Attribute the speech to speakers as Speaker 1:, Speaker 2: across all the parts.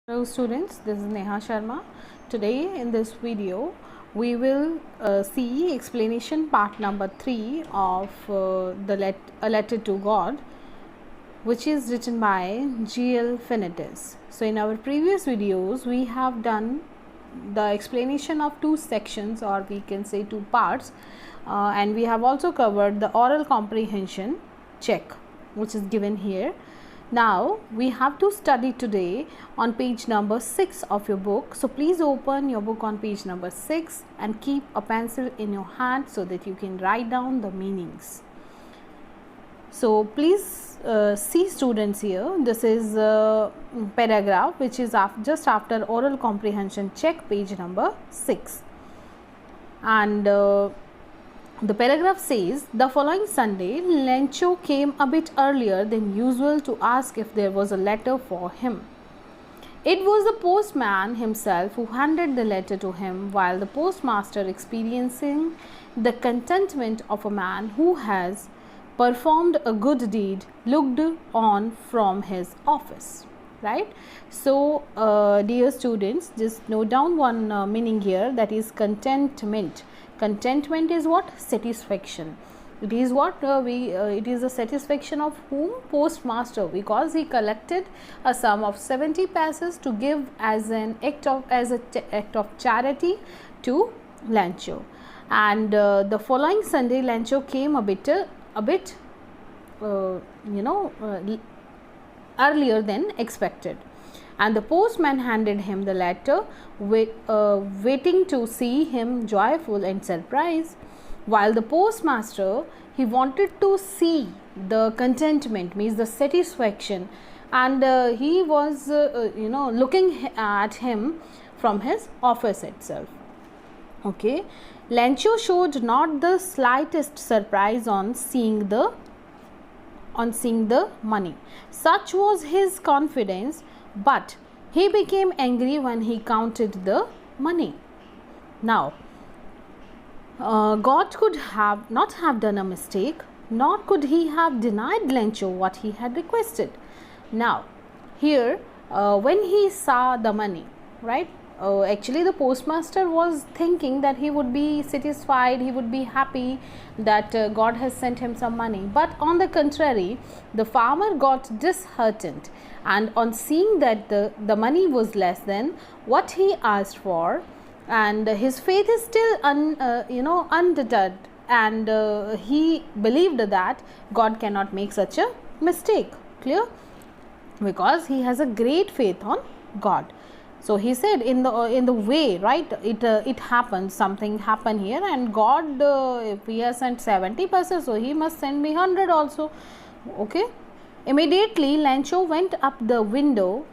Speaker 1: Hello students, this is Neha Sharma. Today in this video we will see explanation part number 3 of A Letter to God, which is written by G.L. Finitis. So in our previous videos we have done the explanation of two sections, or we can say two parts, and we have also covered the oral comprehension check, which is given here. Now we have to study today on page number 6 of your book. So please open your book on page number 6 and keep a pencil in your hand so that you can write down the meanings. So please see students here, this is a paragraph which is just after oral comprehension check, page number 6, and the paragraph says, the following Sunday, Lencho came a bit earlier than usual to ask if there was a letter for him. It was the postman himself who handed the letter to him, while the postmaster, experiencing the contentment of a man who has performed a good deed, looked on from his office. Right? So, dear students, just note down one meaning here, that is contentment. Contentment is what? Satisfaction. It is what it is a satisfaction of whom? Postmaster, because he collected a sum of 70 paise to give as an act of charity to Lencho. And the following Sunday, Lencho came a bit earlier than expected, and the postman handed him the letter, waiting to see him joyful and surprised, while the postmaster, he wanted to see the contentment, means the satisfaction, and he was looking at him from his office itself. Okay, Lencho showed not the slightest surprise on seeing the money. Such was his confidence, but he became angry when he counted the money. Now, God could not have done a mistake, nor could he have denied Lencho what he had requested. Now, here, when he saw the money, right? Actually, the postmaster was thinking that he would be satisfied, he would be happy that God has sent him some money. But on the contrary, the farmer got disheartened, and on seeing that the money was less than what he asked for, and his faith is still undeterred, and he believed that God cannot make such a mistake. Clear? Because he has a great faith on God. So he said, in the way, right, it happens, something happened here, and God, if he has sent 70 paise, so he must send me 100 also. Okay. Immediately Lencho went up the window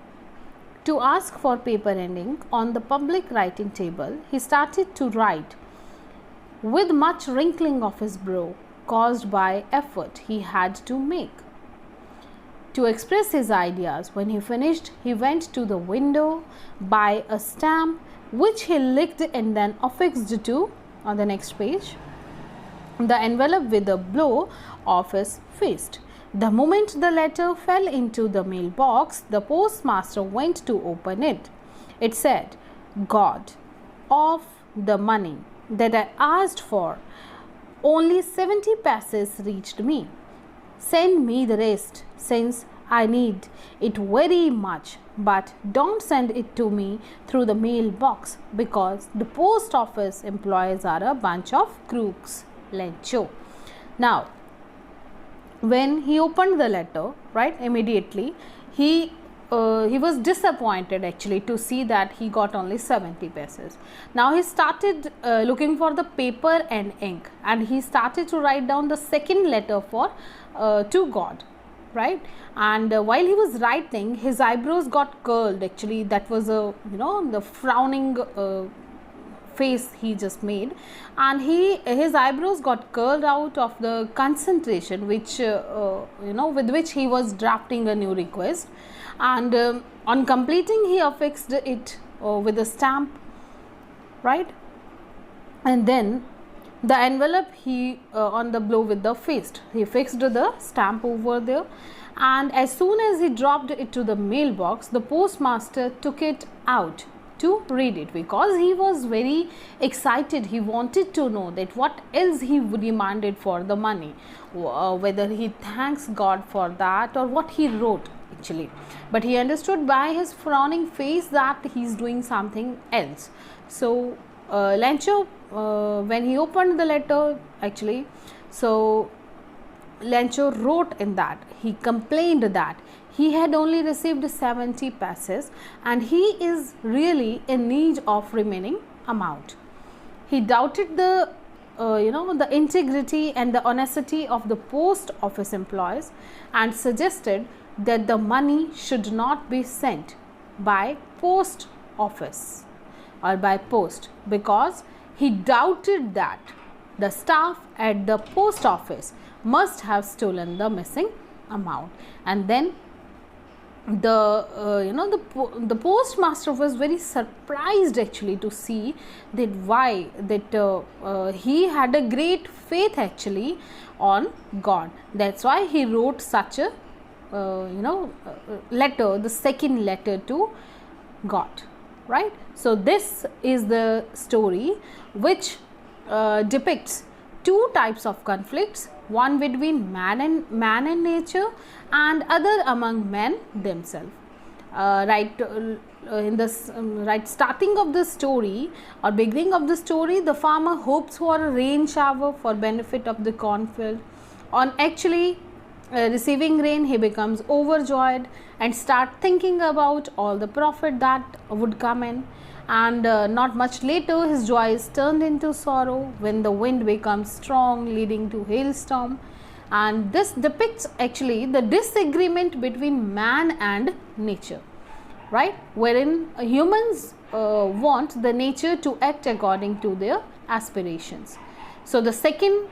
Speaker 1: to ask for paper and ink. On the public writing table he started to write, with much wrinkling of his brow, caused by effort he had to make to express his ideas. When he finished, he went to the window, by a stamp which he licked and then affixed to, on the next page, the envelope with a blow of his fist. The moment the letter fell into the mailbox, the postmaster went to open it. It said, God, of the money that I asked for, only 70 paise reached me. Send me the rest, since I need it very much, but don't send it to me through the mailbox, because the post office employees are a bunch of crooks. Lencho. Now, when he opened the letter, right, immediately he was disappointed actually to see that he got only 70 paise. Now he started looking for the paper and ink, and he started to write down the second letter for to God, right? And while he was writing, his eyebrows got curled. Actually, that was the frowning face he just made, and his eyebrows got curled out of the concentration which with which he was drafting a new request. And on completing, he affixed it with a stamp, right? And then the envelope he on the blow with the fist. He fixed the stamp over there, and as soon as he dropped it to the mailbox, the postmaster took it out to read it, because he was very excited. He wanted to know that what else he demanded for the money, whether he thanks God for that or what he wrote actually. But he understood by his frowning face that he is doing something else. So Lancho, when he opened the letter actually, so Lancho wrote in that, he complained that he had only received 70 passes and he is really in need of remaining amount. He doubted the the integrity and the honesty of the post office employees and suggested that the money should not be sent by post office or by post, because he doubted that the staff at the post office must have stolen the missing amount. And then the postmaster was very surprised actually to see that why that he had a great faith actually on God. That's why he wrote such a letter, the second letter to God, right? So this is the story which depicts two types of conflicts, one between man and nature and other among men themselves. In this starting of the story or beginning of the story, the farmer hopes for a rain shower for benefit of the cornfield. On actually receiving rain, he becomes overjoyed and start thinking about all the profit that would come in. And not much later, his joy is turned into sorrow when the wind becomes strong, leading to hailstorm. And this depicts actually the disagreement between man and nature, right? Wherein humans want the nature to act according to their aspirations. So the second,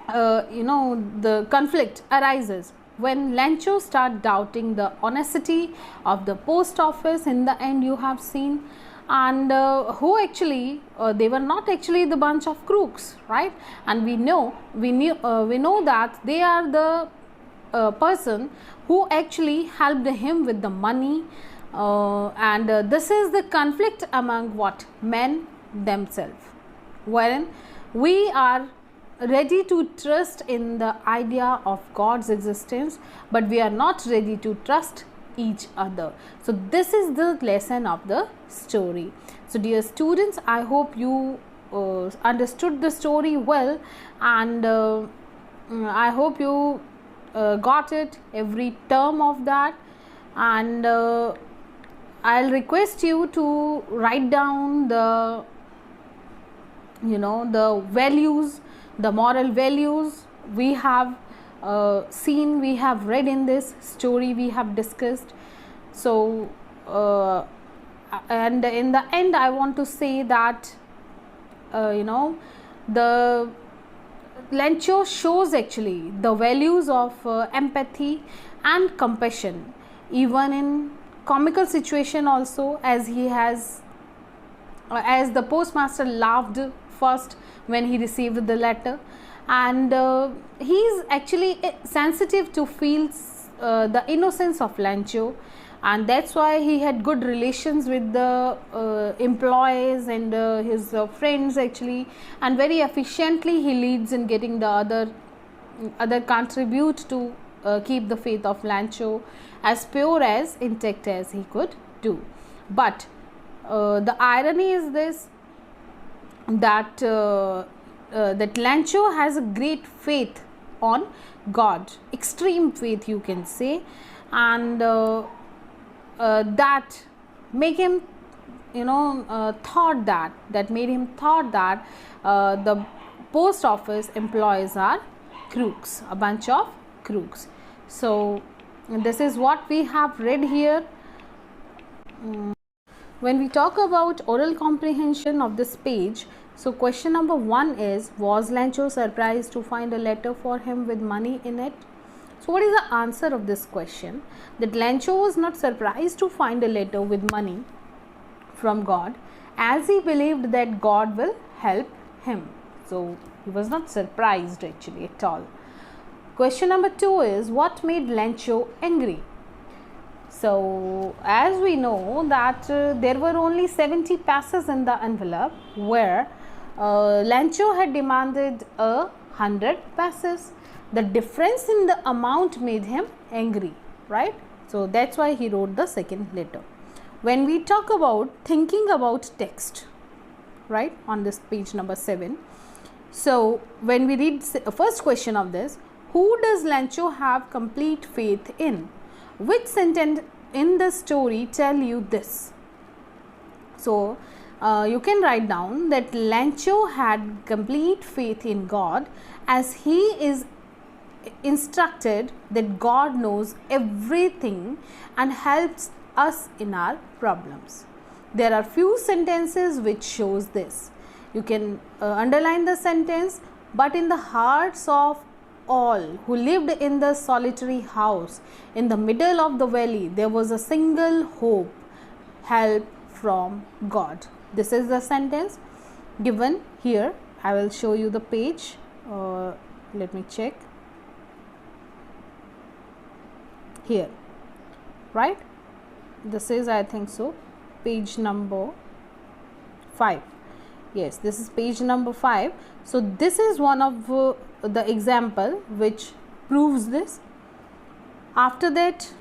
Speaker 1: the conflict arises when Lancho start doubting the honesty of the post office. In the end, you have seen, and who actually they were not actually the bunch of crooks, right? And we know that they are the person who actually helped him with the money, and this is the conflict among what men themselves, wherein we are ready to trust in the idea of God's existence, but we are not ready to trust each other. So this is the lesson of the story. So dear students, I hope you understood the story well, and I hope you got it, every term of that, and I'll request you to write down the the values, the moral values we have seen, we have read in this story, we have discussed. So and in the end, I want to say that the Lancho shows actually the values of empathy and compassion, even in comical situation also, as he has as the postmaster laughed first when he received the letter, and he is actually sensitive to feel the innocence of Lancho, and that's why he had good relations with the employees and his friends actually, and very efficiently he leads in getting the other contribute to keep the faith of Lancho as pure as intact as he could do. But the irony is this, that that Lancho has a great faith on God, extreme faith you can say, and that make him that made him thought that the post office employees are crooks, a bunch of crooks. So this is what we have read here. When we talk about oral comprehension of this page, so question number 1 is, was Lancho surprised to find a letter for him with money in it? So what is the answer of this question? That Lancho was not surprised to find a letter with money from God, as he believed that God will help him. So he was not surprised actually at all. Question number 2 is, what made Lencho angry? So as we know that there were only 70 passes in the envelope, where Lencho had demanded 100 passes. The difference in the amount made him angry, right? So that's why he wrote the second letter. When we talk about thinking about text, right, on this page number 7. So when we read first question of this, who does Lencho have complete faith in? Which sentence in the story tell you this? So you can write down that Lencho had complete faith in God, as he is instructed that God knows everything and helps us in our problems. There are few sentences which shows this. You can underline the sentence, but in the hearts of all who lived in the solitary house in the middle of the valley, there was a single hope, help from God. This is the sentence given here. I will show you the page. Let me check. Here, right? This is, I think so, page number 5. Yes, this is page number 5. So this is one of the example which proves this. After that,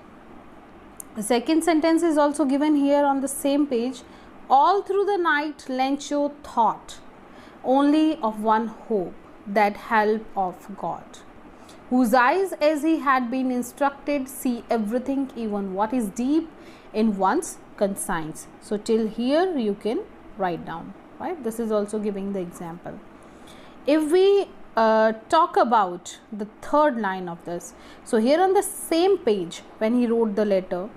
Speaker 1: the second sentence is also given here on the same page. All through the night, Lencho thought only of one hope, that help of God, whose eyes, as he had been instructed, see everything, even what is deep in one's conscience. So till here you can write down, right? This is also giving the example. If we talk about the third line of this, so here on the same page, when he wrote the letter,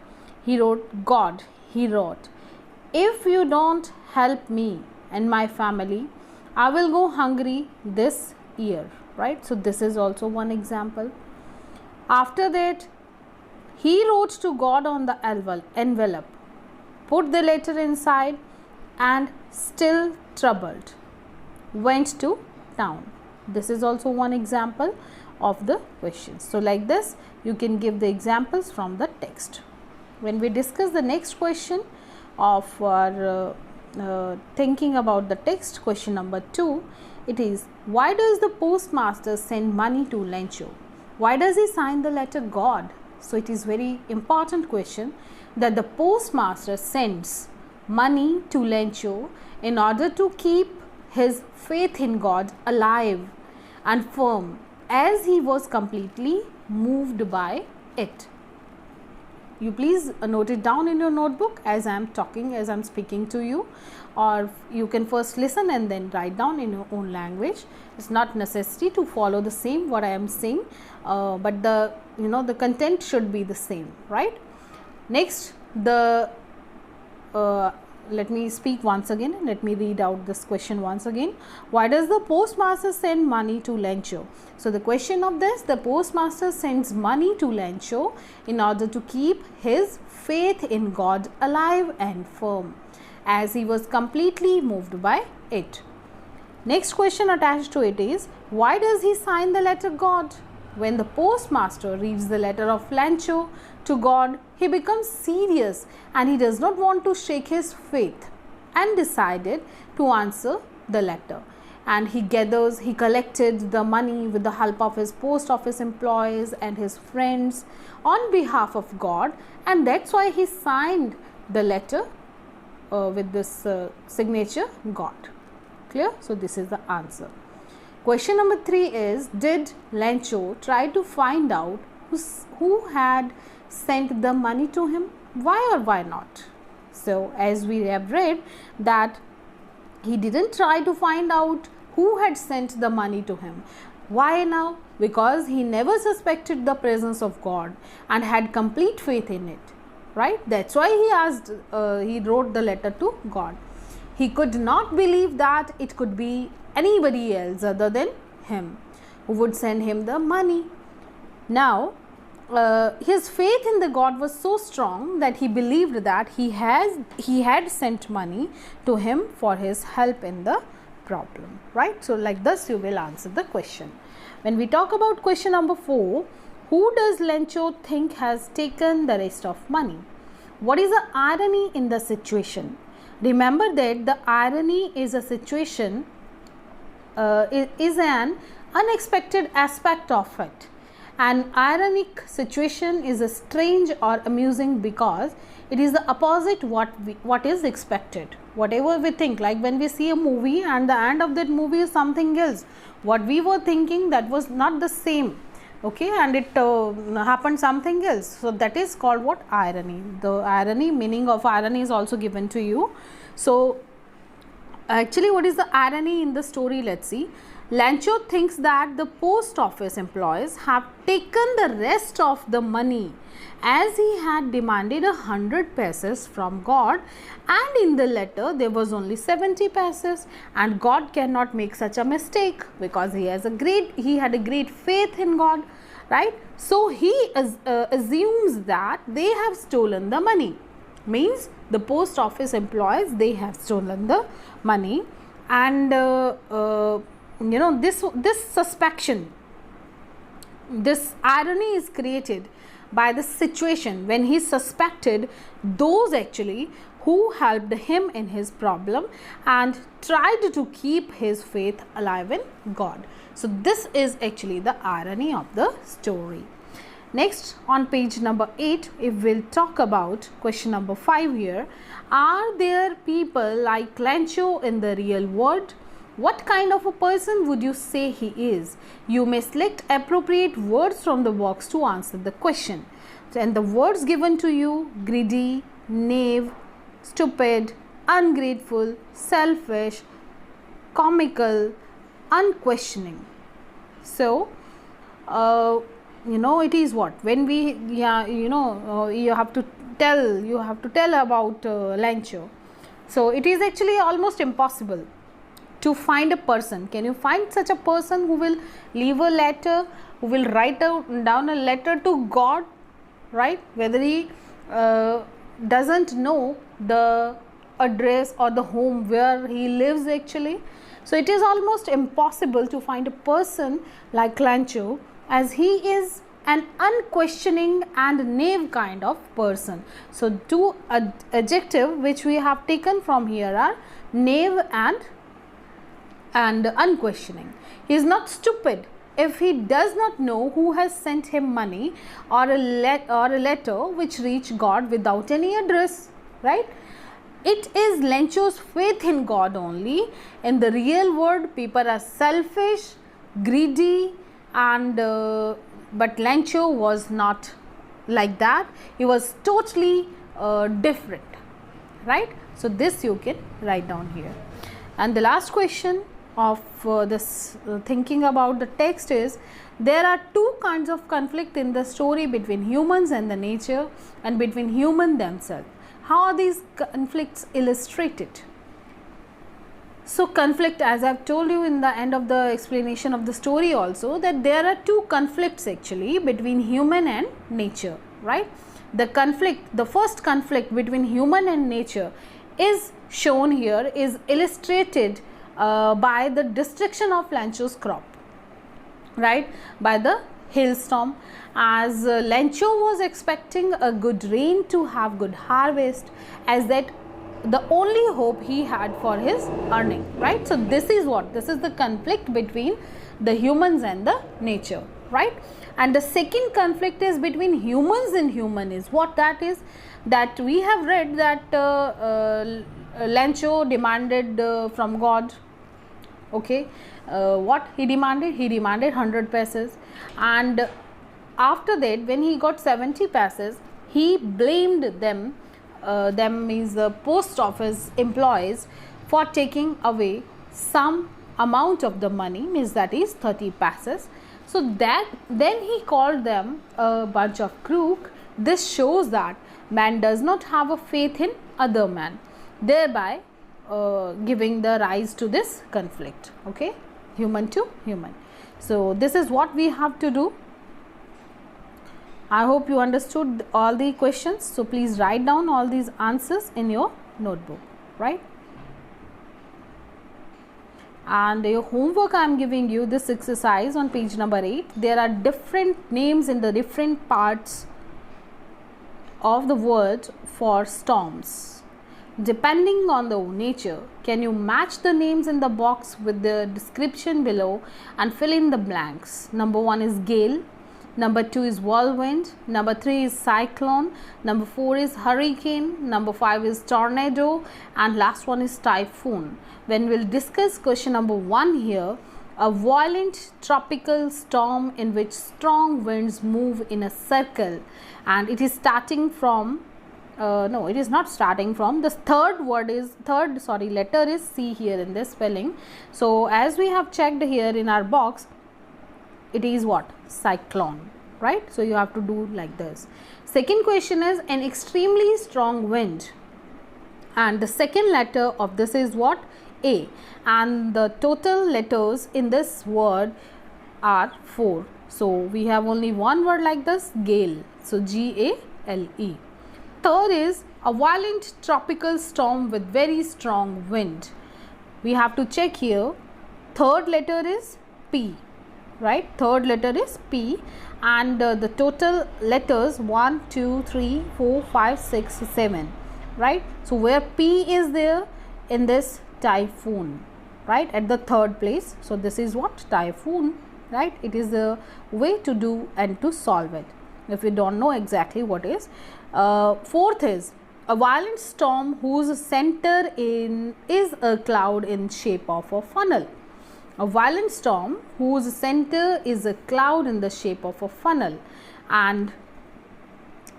Speaker 1: he wrote God. He wrote, if you don't help me and my family, I will go hungry this year, right? So this is also one example. After that, he wrote to God on the envelope, put the letter inside, and still troubled, went to town. This is also one example of the questions. So like this, you can give the examples from the text. When we discuss the next question of our thinking about the text, question number 2, it is, why does the postmaster send money to Lencho? Why does he sign the letter God? So it is very important question that the postmaster sends money to Lencho in order to keep his faith in God alive and firm, as he was completely moved by it. You please note it down in your notebook as I am talking, as I am speaking to you, or you can first listen and then write down in your own language. It's not necessary to follow the same what I am saying, but the content should be the same, right? Next, let me speak once again and let me read out this question once again. Why does the postmaster send money to Lencho? So the question of this, the postmaster sends money to Lencho in order to keep his faith in God alive and firm, as he was completely moved by it. Next question attached to it is, why does he sign the letter God? When the postmaster reads the letter of Lencho to God, he becomes serious and he does not want to shake his faith, and decided to answer the letter. And he collected the money with the help of his post office employees and his friends on behalf of God, and that's why he signed the letter with this signature God. Clear? So this is the answer. Question number 3 is, did Lencho try to find out who had sent the money to him? Why or why not? So as we have read that he didn't try to find out who had sent the money to him. Why now? Because he never suspected the presence of God and had complete faith in it, right? That's why he wrote the letter to God. He could not believe that it could be anybody else other than him who would send him the money. Now, his faith in the God was so strong that he believed that he had sent money to him for his help in the problem, right? So like this you will answer the question. When we talk about question number 4, who does Lencho think has taken the rest of money? What is the irony in the situation? Remember that the irony is a situation, is an unexpected aspect of it. An ironic situation is a strange or amusing because it is the opposite what is expected. Whatever we think, like when we see a movie and the end of that movie is something else, what we were thinking that was not the same, okay, and it happened something else. So that is called what? Irony. The irony, meaning of irony is also given to you. So actually what is the irony in the story? Let's see. Lencho thinks that the post office employees have taken the rest of the money as he had demanded 100 pesos from God, and in the letter there was only 70 pesos, and God cannot make such a mistake because he had a great faith in God, right? So he assumes that they have stolen the money, means the post office employees, they have stolen the money, and this suspicion, this irony is created by the situation when he suspected those actually who helped him in his problem and tried to keep his faith alive in God. So this is actually the irony of the story. Next, on page number 8, if we'll talk about question number 5 here. Are there people like Lencho in the real world? What kind of a person would you say he is? You may select appropriate words from the box to answer the question. And the words given to you: greedy, knave, stupid, ungrateful, selfish, comical, unquestioning. So, it is what? When we, you have to tell about Lencho. So, it is actually almost impossible to find a person. Can you find such a person who will leave a letter, who will write down a letter to God, right? Whether he doesn't know the address or the home where he lives actually. So it is almost impossible to find a person like Lencho, as he is an unquestioning and knave kind of person. So two adjectives which we have taken from here are knave and unquestioning. He is not stupid if he does not know who has sent him money or a letter which reached God without any address, right? It is Lencho's faith in God only. In the real world, people are selfish, greedy, and but Lencho was not like that. He was totally different, right? So this you can write down here. And the last question of this thinking about the text is: there are two kinds of conflict in the story between humans and the nature and between human themselves. How are these conflicts illustrated? So conflict, as I have told you in the end of the explanation of the story also, that there are two conflicts actually between human and nature, right? The first conflict between human and nature is shown here, is illustrated by the destruction of Lencho's crop, right, by the hailstorm, as Lencho was expecting a good rain to have good harvest, as that the only hope he had for his earning, right? So this is the conflict between the humans and the nature, right? And the second conflict is between humans and human. Is what that is, that we have read that Lencho demanded from God. Okay, what he demanded? He demanded 100 pesos, and after that, when he got 70 pesos, he blamed them means the post office employees, for taking away some amount of the money, means that is 30 pesos. So that then he called them a bunch of crook. This shows that man does not have a faith in other man, thereby giving the rise to this conflict. Okay, human to human. So this is what we have to do. I hope you understood all the questions. So please write down all these answers in your notebook, right? And your homework I am giving you this exercise on page number 8. There are different names in the different parts of the word for storms. Depending on the nature, can you match the names in the box with the description below and fill in the blanks? Number 1 is gale. Number 2 is whirlwind. Number 3 is cyclone. Number 4 is hurricane. Number 5 is tornado. And last one is typhoon. When we'll discuss question number 1 here, a violent tropical storm in which strong winds move in a circle, and it is starting from no, it is not starting from. The letter is C here in this spelling. So as we have checked here in our box, it is what? Cyclone, right? So you have to do like this. Second question is an extremely strong wind, and the second letter of this is what? A, and the total letters in this word are 4. So we have only one word like this, gale. So G-A-L-E. Third is a violent tropical storm with very strong wind. We have to check here. Third letter is P, right? Third letter is P, and the total letters 1, 2, 3, 4, 5, 6, 7, right? So where P is there in this typhoon, right, at the third place. So this is what? Typhoon, right? It is a way to do and to solve it if you don't know exactly what is. Fourth is a violent storm whose center is a cloud in shape of a funnel. A violent storm whose center is a cloud in the shape of a funnel, and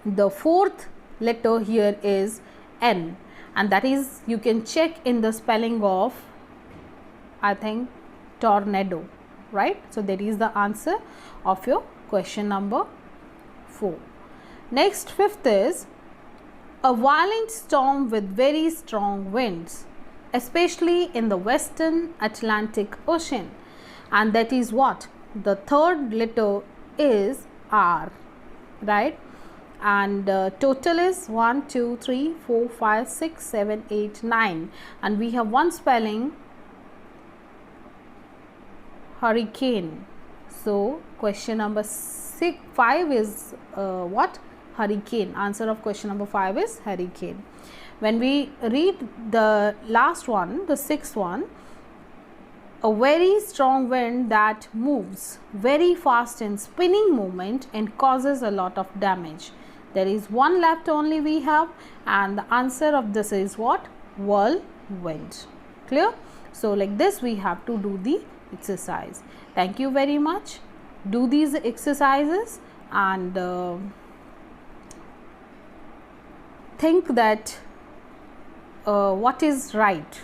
Speaker 1: the fourth letter here is N, and that is, you can check in the spelling of, I think, tornado, right? So that is the answer of your question number 4. Next, fifth is a violent storm with very strong winds, especially in the western Atlantic Ocean, and that is what? The third letter is R, right? And total is 1, 2, 3, 4, 5, 6, 7, 8, 9, and we have one spelling, hurricane. So question number 5 is what? Hurricane. Answer of question number 5 is hurricane. When we read the last one, the sixth one, a very strong wind that moves very fast in spinning movement and causes a lot of damage. There is one left only we have, and the answer of this is what? Whirlwind. Clear? So like this we have to do the exercise. Thank you very much. Do these exercises and think that what is right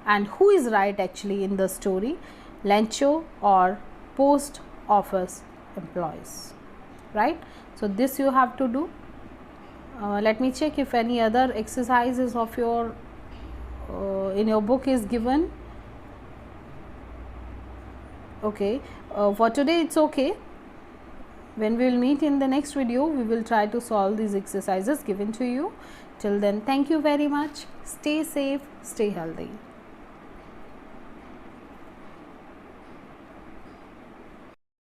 Speaker 1: and who is right actually in the story, Lencho or post office employees, right? So this you have to do. Let me check if any other exercises of your in your book is given. Okay, for today it's okay. When we will meet in the next video, we will try to solve these exercises given to you. Till then, thank you very much. Stay safe, stay healthy.